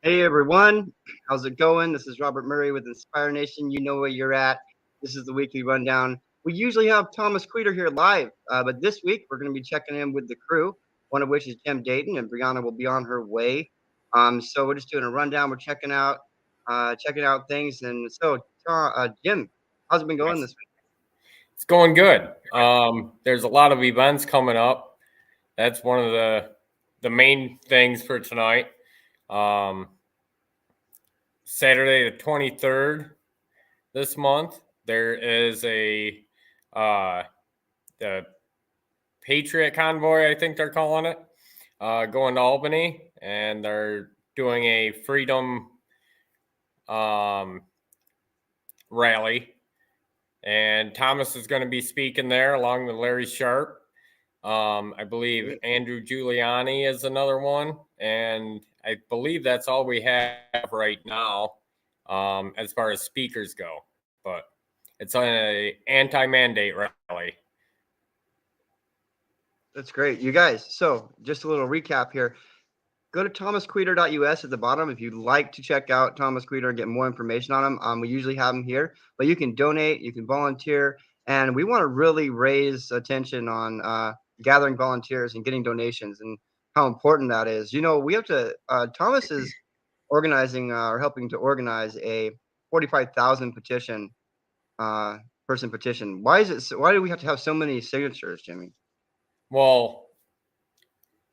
Hey everyone, how's it going? This is Robert Murray with InspireNation. You know where you're at. This is the weekly rundown. We usually have Thomas Queter here live, but this week we're going to be checking in with the crew, one of which is Jim Dayton, and Brianna will be on her way. So we're just doing a rundown. We're checking out things. And so, Jim, how's it been going this week? It's going good. There's a lot of events coming up. That's one of the main things for tonight. Saturday the 23rd this month, there is the Patriot Convoy, I think they're calling it, going to Albany, and they're doing a freedom rally. And Thomas is going to be speaking there along with Larry Sharp. I believe Andrew Giuliani is another one. And I believe that's all we have right now as far as speakers go. But it's an anti-mandate rally. That's great. You guys, so just a little recap here. Go to thomasqueter.us at the bottom if you'd like to check out Thomas Queter and get more information on him. We usually have him here, but you can donate, you can volunteer, and we want to really raise attention on gathering volunteers and getting donations and how important that is. You know, we have to, Thomas is organizing or helping to organize a 45,000 petition, person petition. Why do we have to have so many signatures, Jimmy? Well,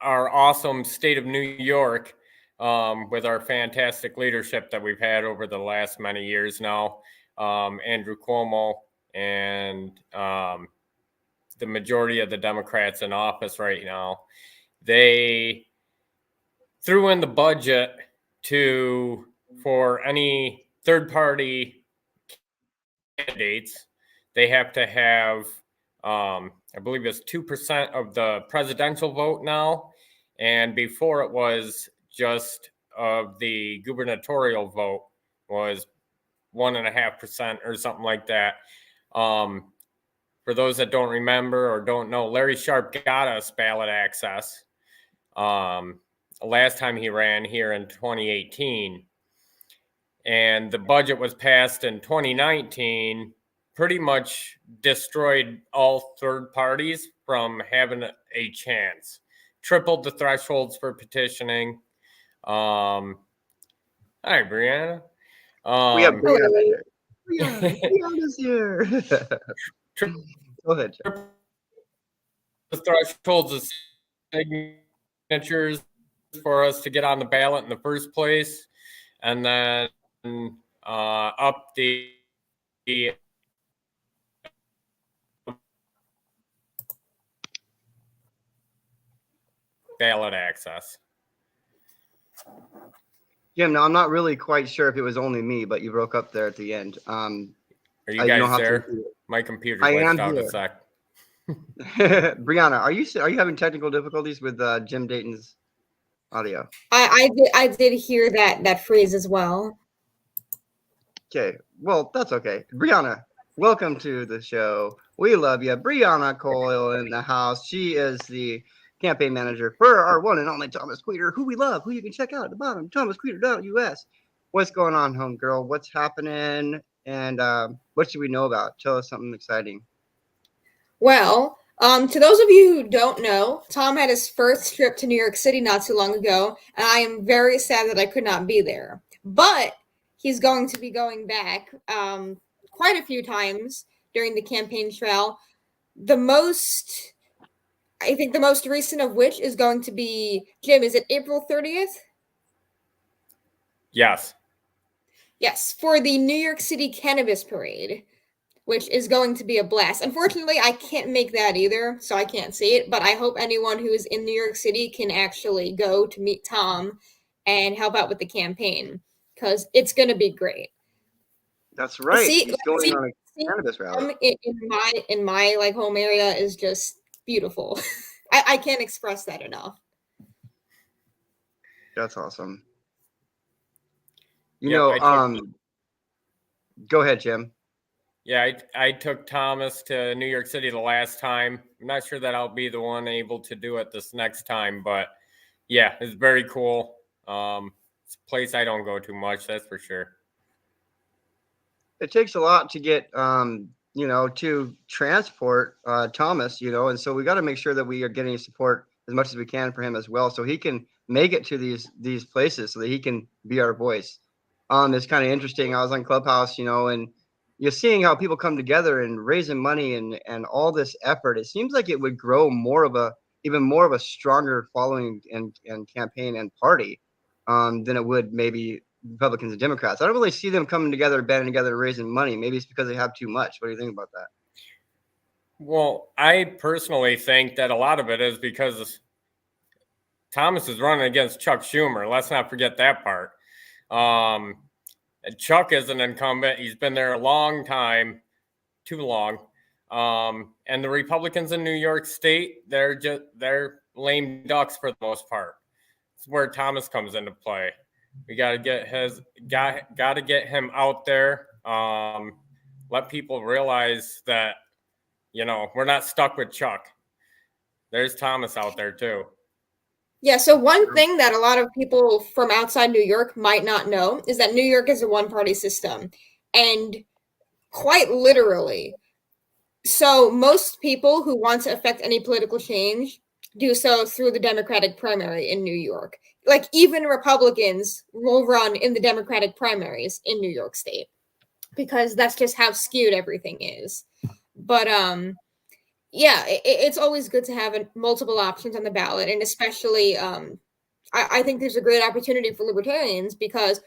our awesome state of New York, with our fantastic leadership that we've had over the last many years now, Andrew Cuomo and the majority of the Democrats in office right now, they threw in the budget for any third-party candidates, they have to have, I believe it's 2% of the presidential vote now. And before it was just of the gubernatorial vote was 1.5% or something like that. For those that don't remember or don't know, Larry Sharp got us ballot access last time he ran here in 2018. And the budget was passed in 2019, pretty much destroyed all third parties from having a chance. Tripled the thresholds for petitioning. Hi, Brianna. We have Brianna here. Brianna's here. Go ahead. The thresholds of signatures for us to get on the ballot in the first place, and then up the ballot access. Jim, now I'm not really quite sure if it was only me, but you broke up there at the end. Are you guys there? My computer glitched out a sec. Brianna, are you having technical difficulties with Jim Dayton's audio? I did hear that phrase as well. Okay, well, that's okay. Brianna, welcome to the show. We love you. Brianna Coyle in the house. She is the campaign manager for our one and only Thomas Queter, who we love, who you can check out at the bottom, thomasqueter.us. What's going on, homegirl? What's happening? And what should we know about? Tell us something exciting. Well, to those of you who don't know, Tom had his first trip to New York City not too long ago, and I am very sad that I could not be there. But he's going to be going back quite a few times during the campaign trail. I think the most recent of which is going to be, Jim, is it April 30th? Yes. Yes, for the New York City Cannabis Parade, which is going to be a blast. Unfortunately, I can't make that either, so I can't see it, but I hope anyone who is in New York City can actually go to meet Tom and help out with the campaign, because it's going to be great. That's right. He's going on a cannabis rally. In my like home area is just beautiful. I can't express that enough. That's awesome. Go ahead, Jim. Yeah, I took Thomas to New York City the last time. I'm not sure that I'll be the one able to do it this next time, but yeah, it's very cool. It's a place I don't go to much, that's for sure. It takes a lot to get to transport Thomas, and so we got to make sure that we are getting support as much as we can for him as well, so he can make it to these places, so that he can be our voice. It's kind of interesting. I was on Clubhouse, and you're seeing how people come together and raising money and all this effort. It seems like it would grow even more of a stronger following and campaign and party than it would maybe Republicans and Democrats. I don't really see them coming together, banding together, and raising money. Maybe it's because they have too much. What do you think about that? Well, I personally think that a lot of it is because Thomas is running against Chuck Schumer. Let's not forget that part. Chuck is an incumbent. He's been there a long time, too long. And the Republicans in New York State, they're lame ducks for the most part. It's where Thomas comes into play. We got to get him out there. Let people realize that, we're not stuck with Chuck. There's Thomas out there too. Yeah, so one thing that a lot of people from outside New York might not know is that New York is a one-party system. And quite literally, so most people who want to affect any political change do so through the Democratic primary in New York. Like even Republicans will run in the Democratic primaries in New York State because that's just how skewed everything is. But yeah, it's always good to have multiple options on the ballot, and especially I think there's a great opportunity for libertarians because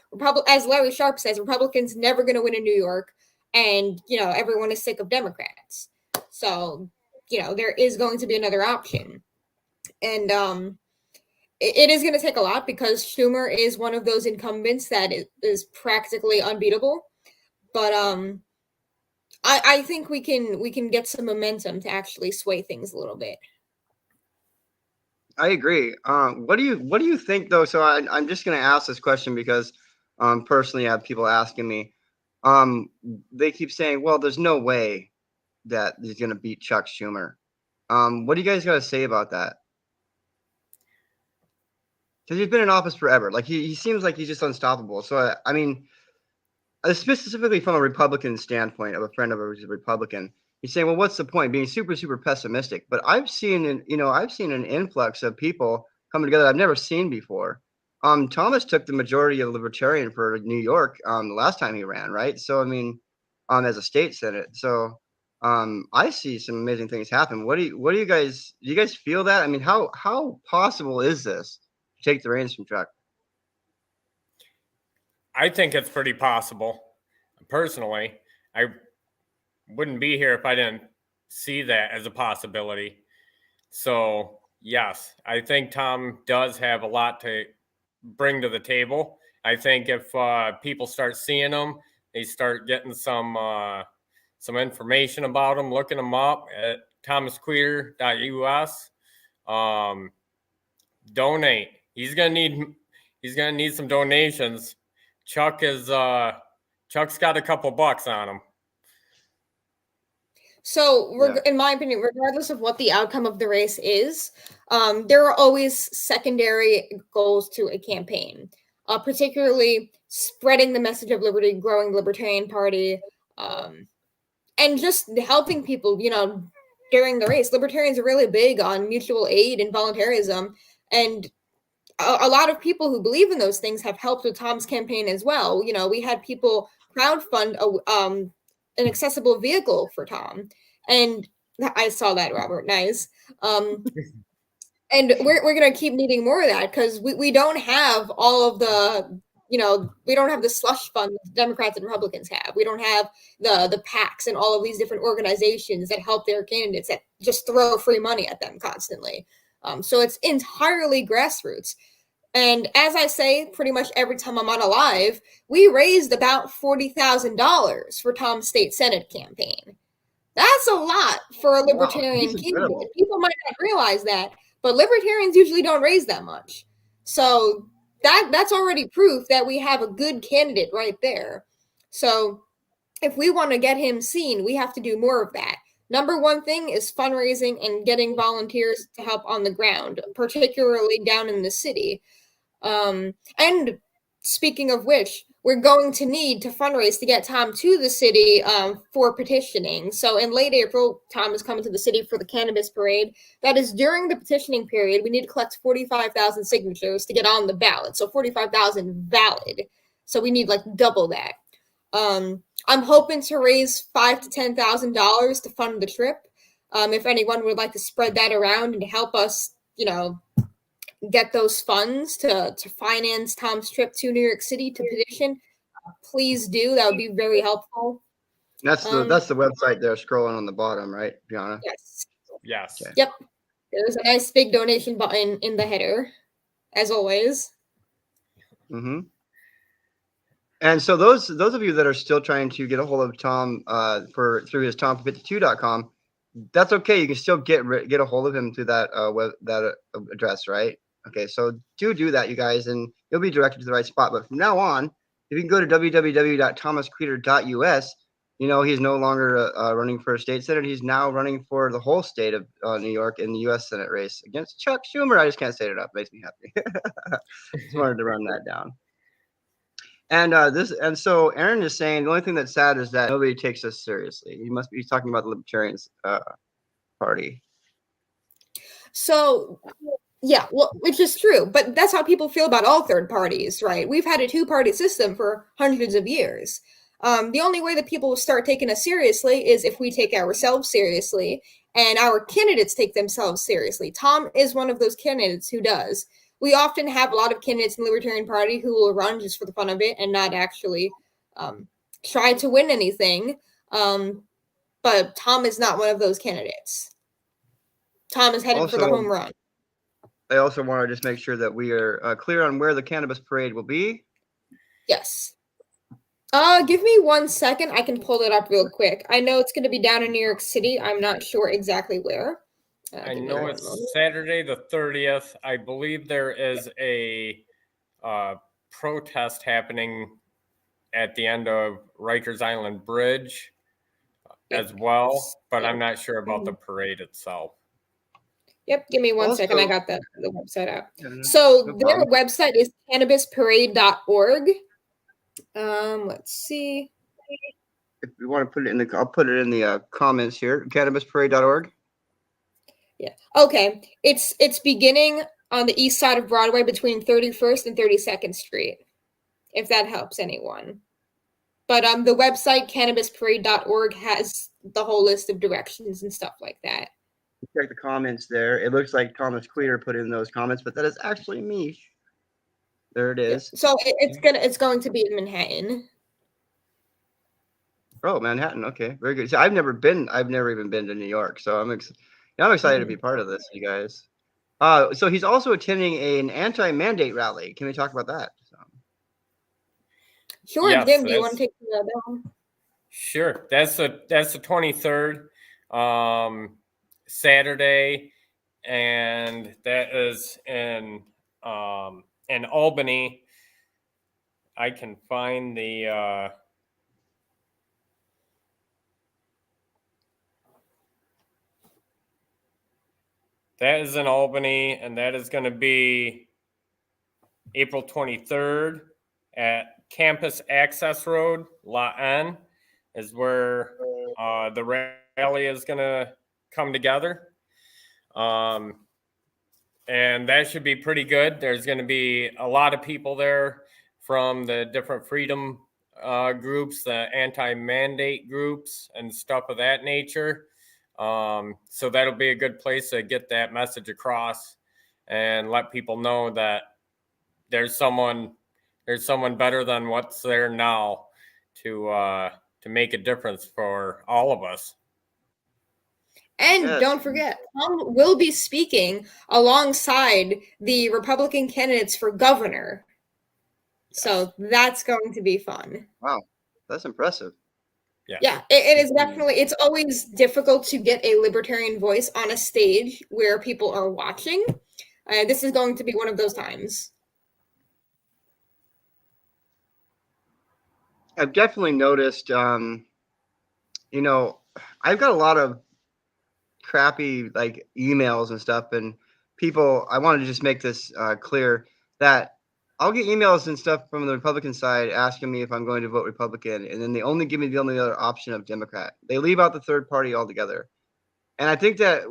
as Larry Sharp says, Republicans never going to win in New York, and everyone is sick of Democrats. So there is going to be another option, and it is going to take a lot because Schumer is one of those incumbents that is practically unbeatable. But I think we can get some momentum to actually sway things a little bit. I agree. What do you think though? So I'm just going to ask this question because personally I have people asking me. They keep saying, well, there's no way that he's going to beat Chuck Schumer. What do you guys got to say about that? Because he's been in office forever. Like he seems like he's just unstoppable. So I mean, specifically from a Republican standpoint, of a friend of ours who's a Republican, he's saying, well, what's the point being super, super pessimistic? But I've seen an influx of people coming together I've never seen before. Thomas took the majority of Libertarian for New York the last time he ran, right? So I mean, as a state senate. So I see some amazing things happen. Do you guys feel that? I mean, how possible is this to take the reins from Chuck? I think it's pretty possible. Personally, I wouldn't be here if I didn't see that as a possibility. So, yes, I think Tom does have a lot to bring to the table. I think if people start seeing him, they start getting some information about him, looking him up at thomasqueeter.us. Donate. He's gonna need some donations. Chuck's got a couple bucks on him. So, in my opinion, regardless of what the outcome of the race is, there are always secondary goals to a campaign, particularly spreading the message of liberty, growing the Libertarian Party, and just helping people, during the race. Libertarians are really big on mutual aid and volunteerism, and a lot of people who believe in those things have helped with Tom's campaign as well. We had people crowdfund an accessible vehicle for Tom, and I saw that, Robert. Nice. And we're gonna keep needing more of that because we don't have all of the we don't have the slush fund that Democrats and Republicans have. We don't have the PACs and all of these different organizations that help their candidates that just throw free money at them constantly. So it's entirely grassroots. And as I say, pretty much every time I'm on a live, we raised about $40,000 for Tom's state Senate campaign. That's a lot for a libertarian candidate. People might not realize that, but libertarians usually don't raise that much. So that's already proof that we have a good candidate right there. So if we want to get him seen, we have to do more of that. Number one thing is fundraising and getting volunteers to help on the ground, particularly down in the city. And speaking of which, we're going to need to fundraise to get Tom to the city for petitioning. So in late April, Tom is coming to the city for the cannabis parade. That is during the petitioning period. We need to collect 45,000 signatures to get on the ballot. So 45,000 valid. So we need like double that. I'm hoping to raise $5,000 to $10,000 to fund the trip. If anyone would like to spread that around and help us, get those funds to finance Tom's trip to New York City to petition, please do. That would be very helpful. That's the website there scrolling on the bottom, right, Brianna? Yes. Yes. Okay. Yep. There's a nice big donation button in the header, as always. Mm-hmm. And so those of you that are still trying to get a hold of Tom through his tom52.com, that's okay. You can still get a hold of him through that address, right? Okay, so do that, you guys, and you'll be directed to the right spot. But from now on, if you can go to www.thomasqueeter.us, he's no longer running for a state senate. He's now running for the whole state of New York in the U.S. Senate race against Chuck Schumer. I just can't say it enough. Makes me happy. Just wanted to run that down. And so Aaron is saying the only thing that's sad is that nobody takes us seriously. He's talking about the Libertarians party. So yeah, well, which is true, but that's how people feel about all third parties, right? We've had a two-party system for hundreds of years. The only way that people will start taking us seriously is if we take ourselves seriously and our candidates take themselves seriously. Tom is one of those candidates who does. We often have a lot of candidates in the Libertarian Party who will run just for the fun of it and not actually try to win anything. But Tom is not one of those candidates. Tom is headed for the home run. I also want to just make sure that we are clear on where the cannabis parade will be. Yes. Give me 1 second. I can pull it up real quick. I know it's going to be down in New York City. I'm not sure exactly where. I know it's Saturday the 30th. I believe there is a protest happening at the end of Rikers Island Bridge as well, but I'm not sure about the parade itself. Yep, give me 1 second. I got the website up. So their website is cannabisparade.org. Let's see. If you want to put it I'll put it in the comments here. Cannabisparade.org. Yeah. Okay. It's beginning on the east side of Broadway between 31st and 32nd Street, if that helps anyone. But the website cannabisparade.org has the whole list of directions and stuff like that. Check the comments there. It looks like Thomas Queeter put in those comments, but that is actually me. There it is. So it's going to be in Manhattan. Oh, Manhattan. Okay, very good. So I've never even been to New York, so I'm excited to be part of this, you guys. So he's also attending an anti-mandate rally. Can we talk about that? Sure, yes, Jim. Do you want to take that down? Sure. That's the 23rd, Saturday, and that is in Albany. I can find the that is in Albany, and that is going to be April 23rd at Campus Access Road, Lot N, is where the rally is going to come together. And that should be pretty good. There's going to be a lot of people there from the different freedom groups, the anti-mandate groups and stuff of that nature. So that'll be a good place to get that message across and let people know that there's someone better than what's there now to make a difference for all of us. And don't forget, Tom will be speaking alongside the Republican candidates for governor. Yes. So that's going to be fun. Wow, that's impressive. Yeah, it is definitely, it's always difficult to get a libertarian voice on a stage where people are watching. This is going to be one of those times. I've definitely noticed, I've got a lot of crappy emails and stuff, and people, I wanted to just make this clear that I'll get emails and stuff from the Republican side asking me if I'm going to vote Republican, and then they only give me the only other option of Democrat. They leave out the third party altogether. And I think that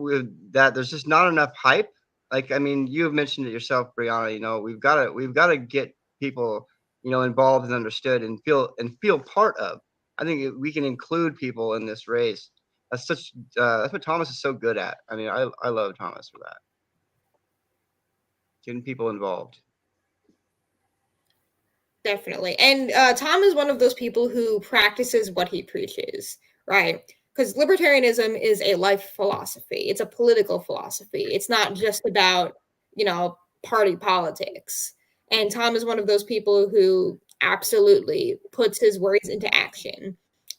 there's just not enough hype. Like, I mean, you have mentioned it yourself, Brianna. You know, we've got to get people, you know, involved and understood and feel part of. I think we can include people in this race. That's what Thomas is so good at. I mean, I love Thomas for that. Getting people involved. Definitely. And Tom is one of those people who practices what he preaches, right? Because libertarianism is a life philosophy. It's a political philosophy. It's not just about, you know, party politics. And Tom is one of those people who absolutely puts his words into action.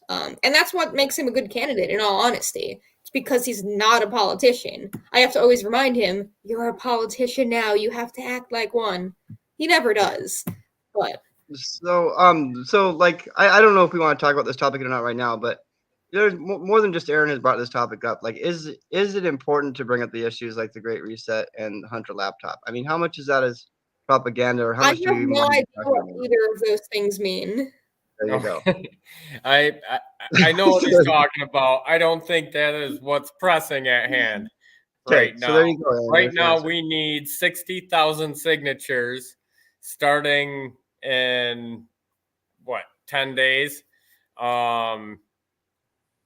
And that's what makes him a good candidate, in all honesty. It's because he's not a politician. I have to always remind him, you're a politician now. You have to act like one. He never does. But so like I don't know if we want to talk about this topic or not right now, but there's more than just Aaron has brought this topic up. Like, is it important to bring up the issues like the Great Reset and the Hunter laptop? I mean, how much is that as propaganda, or how I much do have you no mind idea talking what about? either of those things mean. There you go. I know what he's talking about. I don't think that is what's pressing at hand right So there now. you go, Aaron. Right There's the now, answer. we need 60,000 signatures starting in 10 days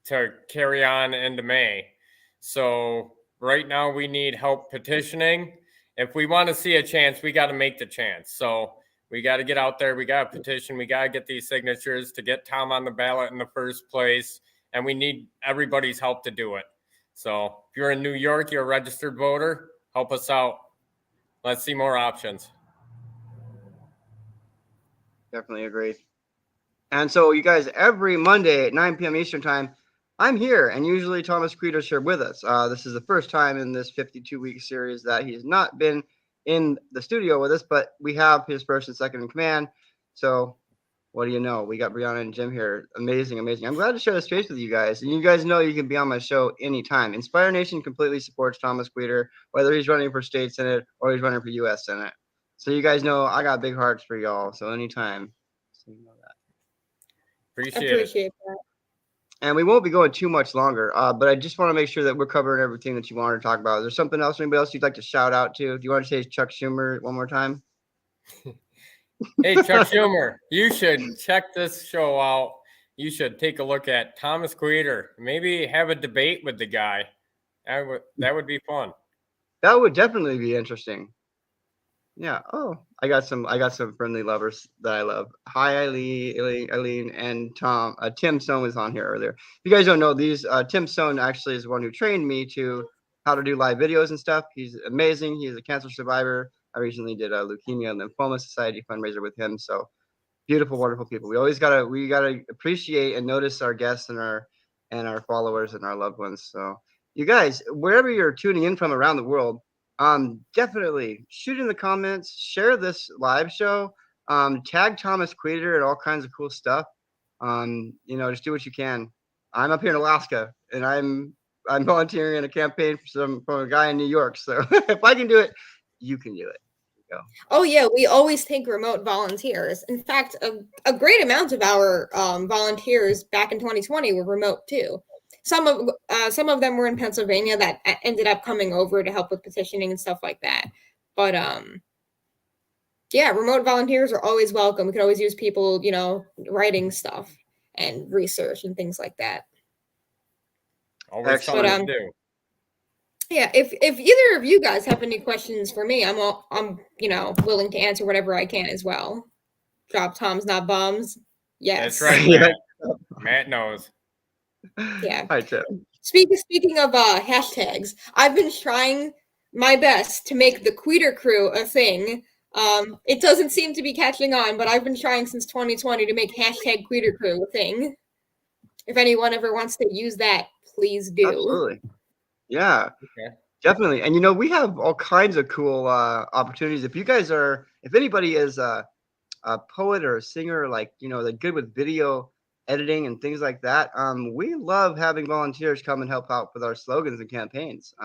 to carry on into May. So right now we need help petitioning. If we want to see a chance, we got to make the chance. So we got to get out there. We got to petition. We got to get these signatures to get Tom on the ballot in the first place. And we need everybody's help to do it. So if you're in New York, you're a registered voter, help us out. Let's see more options. Definitely agree. And so you guys, every Monday at 9 p.m. Eastern time, I'm here, and usually Thomas Queto's here with us. This is the first time in this 52-week series that he's not been in the studio with us, but we have his first and second in command. So what do you know? We got Brianna and Jim here. Amazing, amazing. I'm glad to share the space with you guys. And you guys know you can be on my show anytime. InspireNation completely supports Thomas Queter, whether he's running for state senate or he's running for U.S. Senate. So you guys know I got big hearts for y'all. So anytime. So you know that. Appreciate that. And we won't be going too much longer, but I just want to make sure that we're covering everything that you wanted to talk about. Is there something else, anybody else you'd like to shout out to? Do you want to say Chuck Schumer one more time? Hey, Chuck Schumer, you should check this show out. You should take a look at Thomas Queter. Maybe have a debate with the guy. That would be fun. That would definitely be interesting. Yeah. Oh, I got some friendly lovers that I love. Hi, Eileen, and Tom. Tim Stone was on here earlier. If you guys don't know these, Tim Stone actually is the one who trained me to how to do live videos and stuff. He's amazing. He's a cancer survivor. I recently did a leukemia and lymphoma society fundraiser with him. So beautiful, wonderful people. We gotta appreciate and notice our guests and our followers and our loved ones. So you guys, wherever you're tuning in from around the world, definitely shoot in the comments, share this live show, tag Thomas Queter and all kinds of cool stuff. You know, just do what you can. I'm up here in Alaska, and I'm volunteering in a campaign from a guy in New York. So if I can do it, you can do it. Go. Oh yeah, we always take remote volunteers. In fact, a great amount of our volunteers back in 2020 were remote too. Some of them were in Pennsylvania that ended up coming over to help with petitioning and stuff like that. But yeah, remote volunteers are always welcome. We could always use people, you know, writing stuff and research and things like that. Always something to do. Yeah, if either of you guys have any questions for me, I'm you know, willing to answer whatever I can as well. Drop Toms, not bombs. Yes. That's right, Matt. Matt knows. Yeah. Hi, Tim. Speaking of hashtags, I've been trying my best to make the Queter Crew a thing. It doesn't seem to be catching on, but I've been trying since 2020 to make hashtag Queter Crew a thing. If anyone ever wants to use that, please do. Absolutely. Yeah, Okay. definitely. And you know, we have all kinds of cool opportunities. If anybody is a poet or a singer, like, you know, they're good with video editing and things like that, we love having volunteers come and help out with our slogans and campaigns.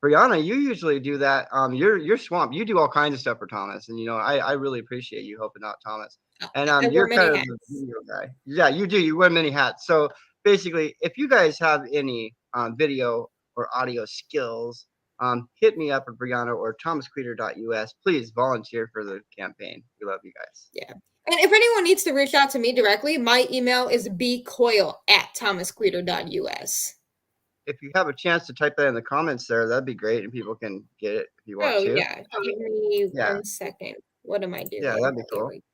Brianna, you usually do that. You're Swamp. You do all kinds of stuff for Thomas, and I really appreciate you helping out Thomas. And I wear you're many kind of hats. the video guy. Yeah, you do. You wear many hats. So basically, if you guys have any video or audio skills, hit me up at Brianna or thomasqueeter.us. Please volunteer for the campaign. We love you guys. Yeah. And if anyone needs to reach out to me directly, my email is bcoyle@thomasqueeter.us. If you have a chance to type that in the comments there, that'd be great, and people can get it if you want Oh, to. yeah. Give me Yeah. 1 second. What am I doing? Yeah, that'd be Here cool. we go.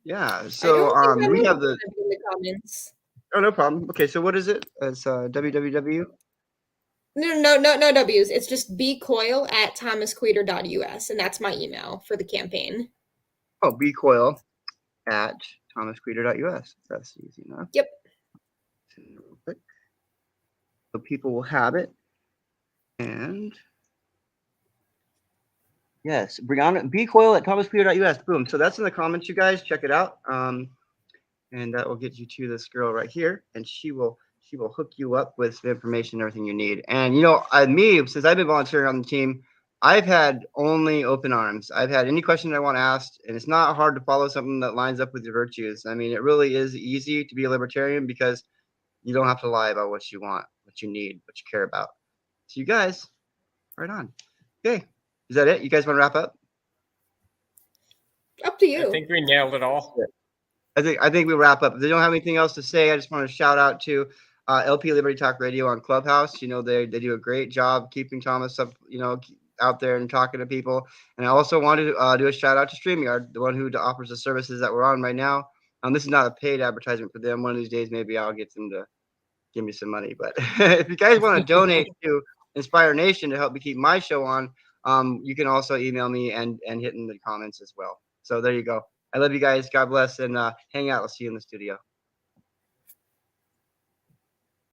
Yeah. I So don't think I we know have the. what to do in the comments. Oh, no problem. Okay, so what is it? It's www. No W's. It's just bcoyle@thomasqueeter.us, and that's my email for the campaign. Oh, bcoyle@thomasqueeter.us. That's easy enough. Yep. So people will have it. And yes, Brianna, bcoyle@thomasqueeter.us. Boom. So that's in the comments, you guys. Check it out. And that will get you to this girl right here, and she will hook you up with the information and everything you need. And since I've been volunteering on the team, I've had only open arms. I've had any question I want asked, and it's not hard to follow something that lines up with your virtues. I mean, it really is easy to be a libertarian because you don't have to lie about what you want, what you need, what you care about. So you guys, right on. Okay, is that it? You guys want to wrap up? Up to you. I think we nailed it all. I think we wrap up. If they don't have anything else to say, I just want to shout out to LP Liberty Talk Radio on Clubhouse. They do a great job keeping Thomas up, out there and talking to people. And I also wanted to do a shout out to StreamYard, the one who offers the services that we're on right now. This is not a paid advertisement for them. One of these days, maybe I'll get them to give me some money. But if you guys want to donate to InspireNation to help me keep my show on, you can also email me and hit in the comments as well. So there you go. I love you guys. God bless, and hang out. I'll see you in the studio.